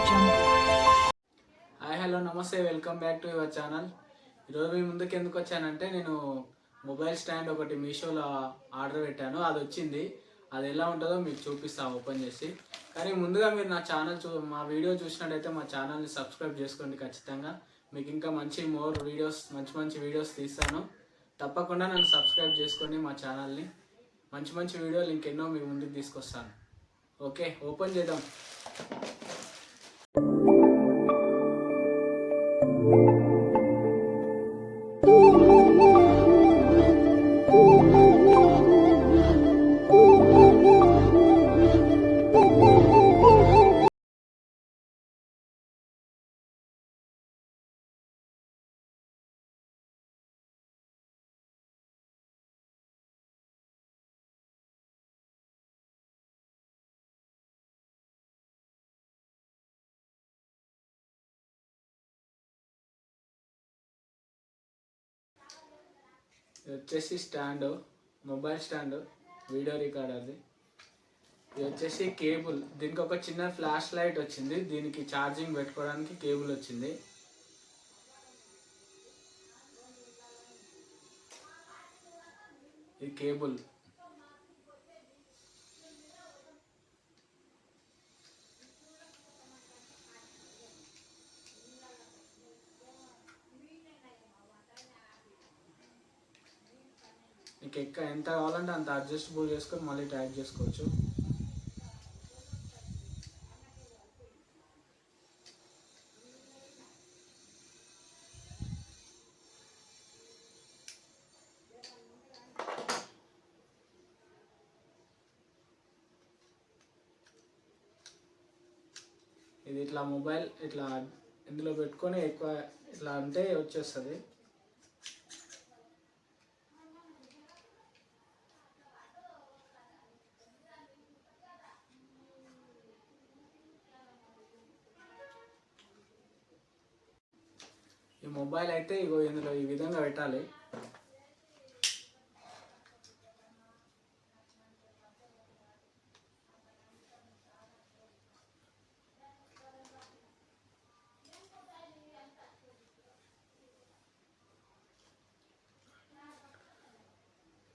Hi hello నమస్తే, welcome back to your channel. ఈరోజు మీ ముందుకు ఎందుకు వచ్చానంటే, నేను మొబైల్ స్టాండ్ ఒకటి మీషోలో ఆర్డర్ పెట్టాను. అది వచ్చింది. అది ఎలా ఉంటుందో మీకు చూపిస్తాను ఓపెన్ చేసి. కానీ ముందుగా మీరు నా ఛానల్ మా వీడియో చూసినట్టయితే మా ఛానల్ని సబ్స్క్రైబ్ చేసుకోండి ఖచ్చితంగా. మీకు ఇంకా మంచి మంచి వీడియోస్ తీస్తాను. తప్పకుండా నన్ను సబ్స్క్రైబ్ చేసుకోండి మా ఛానల్ని. మంచి వీడియోలు ఇంకెన్నో మీ ముందుకు తీసుకొస్తాను. ఓకే, ఓపెన్ చేద్దాం. ఇది వచ్చేసి స్టాండ్, మొబైల్ స్టాండ్, వీడియో రికార్డర్ది. ఇది వచ్చేసి కేబుల్. దీనికి ఒక చిన్న ఫ్లాష్ లైట్ వచ్చింది. దీనికి ఛార్జింగ్ పెట్టుకోవడానికి కేబుల్ వచ్చింది. ఇది కేబుల్. మీకు ఎంత కావాలంటే అంత అడ్జస్టబుల్ చేసుకొని మళ్ళీ టైట్ చేసుకోవచ్చు. ఇది ఇట్లా మొబైల్ ఇట్లా ఇందులో పెట్టుకొని ఎక్కువ ఇట్లా అంటే వచ్చేస్తుంది. ఈ మొబైల్ అయితే ఇగో ఇందులో ఈ విధంగా పెట్టాలి.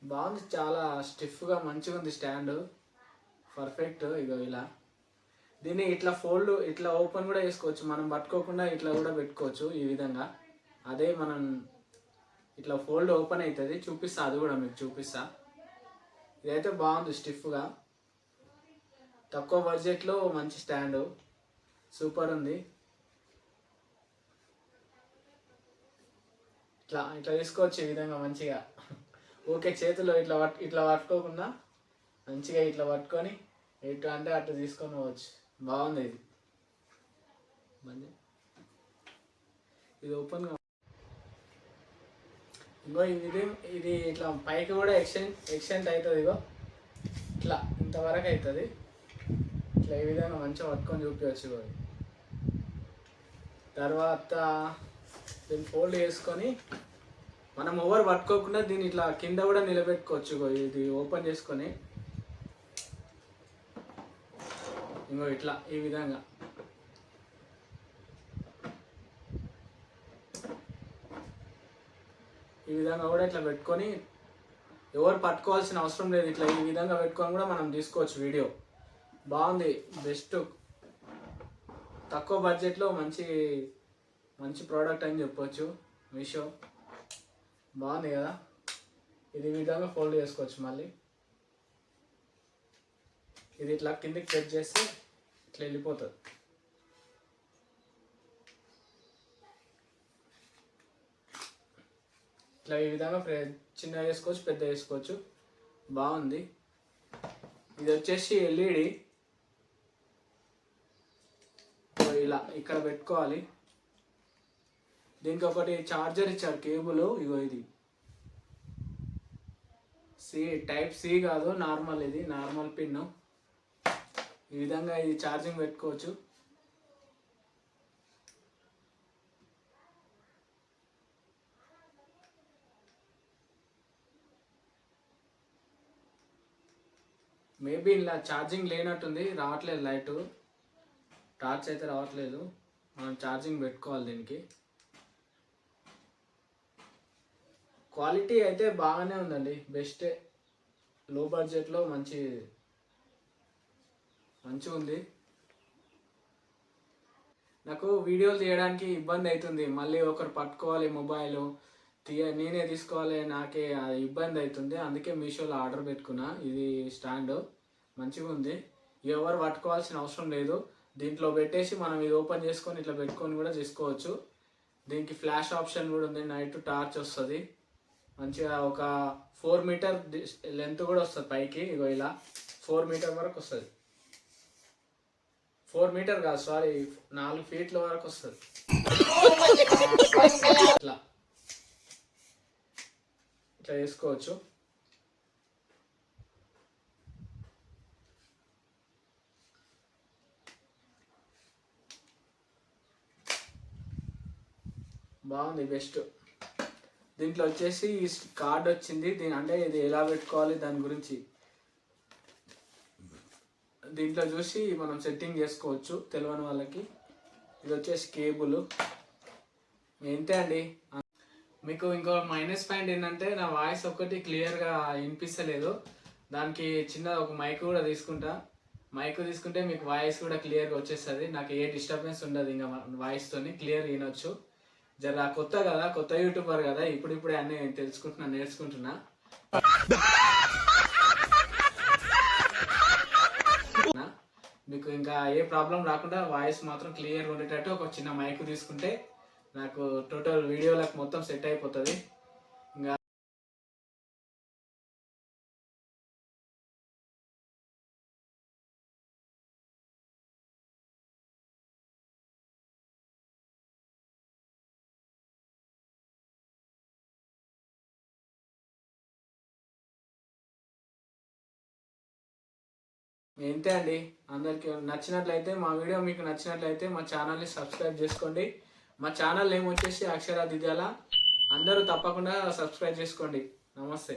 బాగుంది, చాలా స్టిఫ్గా మంచిగా ఉంది స్టాండ్, పర్ఫెక్ట్. ఇగో ఇలా దీన్ని ఇట్లా ఇట్లా ఓపెన్ కూడా చేసుకోవచ్చు. మనం పట్టుకోకుండా ఇట్లా కూడా పెట్టుకోవచ్చు ఈ విధంగా. అదే మనం ఇట్లా ఫోల్డ్ ఓపెన్ అవుతుంది. చూపిస్తా, అది కూడా మీకు చూపిస్తా. ఇదైతే బాగుంది, స్టిఫ్గా, తక్కువ బడ్జెట్లో మంచి స్టాండ్, సూపర్ ఉంది. ఇట్లా తీసుకోవచ్చు ఈ విధంగా మంచిగా. ఓకే, చేతిలో ఇట్లా పట్టుకోకుండా మంచిగా ఇట్లా పట్టుకొని ఎటు అంటే అటు తీసుకొని పోవచ్చు. బాగుంది ఇది ఓపెన్గా. ఇంకో ఇది ఇట్లా పైకి కూడా ఎక్స్టెంట్ అవుతుంది. ఇగో ఇట్లా ఇంతవరకు అవుతుంది. ఇట్లా ఈ విధంగా మంచిగా పట్టుకొని చూపించవచ్చు. ఇగో తర్వాత దీన్ని ఫోల్డ్ చేసుకొని మనం ఓవర్ పట్టుకోకుండా దీన్ని ఇట్లా కింద కూడా నిలబెట్టుకోవచ్చు. ఇగో ఇది ఓపెన్ చేసుకొని ఇంకో ఇట్లా ఈ విధంగా కూడా ఇట్లా పెట్టుకొని ఎవరు పట్టుకోవాల్సిన అవసరం లేదు. ఇట్లా ఈ విధంగా పెట్టుకొని కూడా మనం తీసుకోవచ్చు వీడియో. బాగుంది, బెస్ట్, తక్కువ బడ్జెట్లో మంచి ప్రోడక్ట్ అని చెప్పొచ్చు. మీషో బాగుంది కదా. ఇది ఈ విధంగా ఫోల్డ్ చేసుకోవచ్చు. మళ్ళీ ఇది ఇట్లా కిందికి ప్రెస్ చేస్తే ఇట్లా వెళ్ళిపోతుంది. ఇట్లా ఈ విధంగా చిన్నగా వేసుకోవచ్చు, పెద్ద వేసుకోవచ్చు. బాగుంది. ఇది వచ్చేసి ఎల్ఈడి. ఇలా ఇక్కడ పెట్టుకోవాలి. దీనికి ఒకటి చార్జర్ ఇచ్చారు, కేబుల్. ఇగో ఇది టైప్ సి కాదు, నార్మల్. ఇది నార్మల్ పిన్. ఈ విధంగా ఇది ఛార్జింగ్ పెట్టుకోవచ్చు. మేబీ ఇలా ఛార్జింగ్ లేనట్టుంది, రావట్లేదు లైట్. టార్చ్ అయితే రావట్లేదు, మనం ఛార్జింగ్ పెట్టుకోవాలి దీనికి. క్వాలిటీ అయితే బాగానే ఉందండి, బెస్టే, లో బడ్జెట్లో మంచిగా ఉంది. నాకు వీడియోలు తీయడానికి ఇబ్బంది అవుతుంది, మళ్ళీ ఒకరు పట్టుకోవాలి మొబైల్ నేనే తీసుకోవాలి, నాకే ఇబ్బంది అవుతుంది. అందుకే మీషోలో ఆర్డర్ పెట్టుకున్నా. ఇది స్టాండ్ మంచిగా ఉంది, ఎవరు పట్టుకోవాల్సిన అవసరం లేదు. దీంట్లో పెట్టేసి మనం ఇది ఓపెన్ చేసుకొని ఇట్లా పెట్టుకొని కూడా చేసుకోవచ్చు. దీనికి ఫ్లాష్ ఆప్షన్ కూడా ఉంది, నైట్ టార్చ్ వస్తుంది మంచిగా. ఒక 4 మీటర్ లెంత్ కూడా వస్తుంది పైకి, ఇగో ఇలా 4 మీటర్ వరకు వస్తుంది. 4 మీటర్ కాదు, సారీ, 4 ఫీట్ల వరకు వస్తుంది. ఇట్లా ఇట్లా చేసుకోవచ్చు. బాగుంది, బెస్ట్. దీంట్లో వచ్చేసి కార్డ్ వచ్చింది, అంటే ఇది ఎలా పెట్టుకోవాలి దాని గురించి దీంట్లో చూసి మనం సెట్టింగ్ చేసుకోవచ్చు తెలియని వాళ్ళకి. ఇది వచ్చేసి కేబుల్, ఇంతే అండి. మీకు ఇంకో మైనస్ పాయింట్ ఏంటంటే నా వాయిస్ ఒక్కటి క్లియర్గా వినిపిస్తలేదు. దానికి చిన్న ఒక మైక్ కూడా తీసుకుంటా. మైక్ తీసుకుంటే మీకు వాయిస్ కూడా క్లియర్గా వచ్చేస్తుంది, నాకు ఏ డిస్టర్బెన్స్ ఉండదు, ఇంకా వాయిస్తోని క్లియర్ వినొచ్చు. జర కొత్త కదా, కొత్త యూట్యూబర్ కదా, ఇప్పుడిప్పుడే అన్నీ తెలుసుకుంటున్నా, నేర్చుకుంటున్నా. మీకు ఇంకా ఏ ప్రాబ్లం రాకుండా వాయిస్ మాత్రం క్లియర్ ఉండేటట్టు ఒక చిన్న మైక్ తీసుకుంటే నాకు టోటల్ వీడియోలకు మొత్తం సెట్ అయిపోతుంది. ఇంకా ఇంతే అండి. అందరికి నచ్చినట్లయితే, మా వీడియో మీకు నచ్చినట్లయితే మా ఛానల్ని సబ్స్క్రైబ్ చేసుకోండి. మా ఛానల్ నేమ్ వచ్చేసి అక్షరా దిద్యాల. అందరూ తప్పకుండా సబ్స్క్రైబ్ చేసుకోండి. నమస్తే.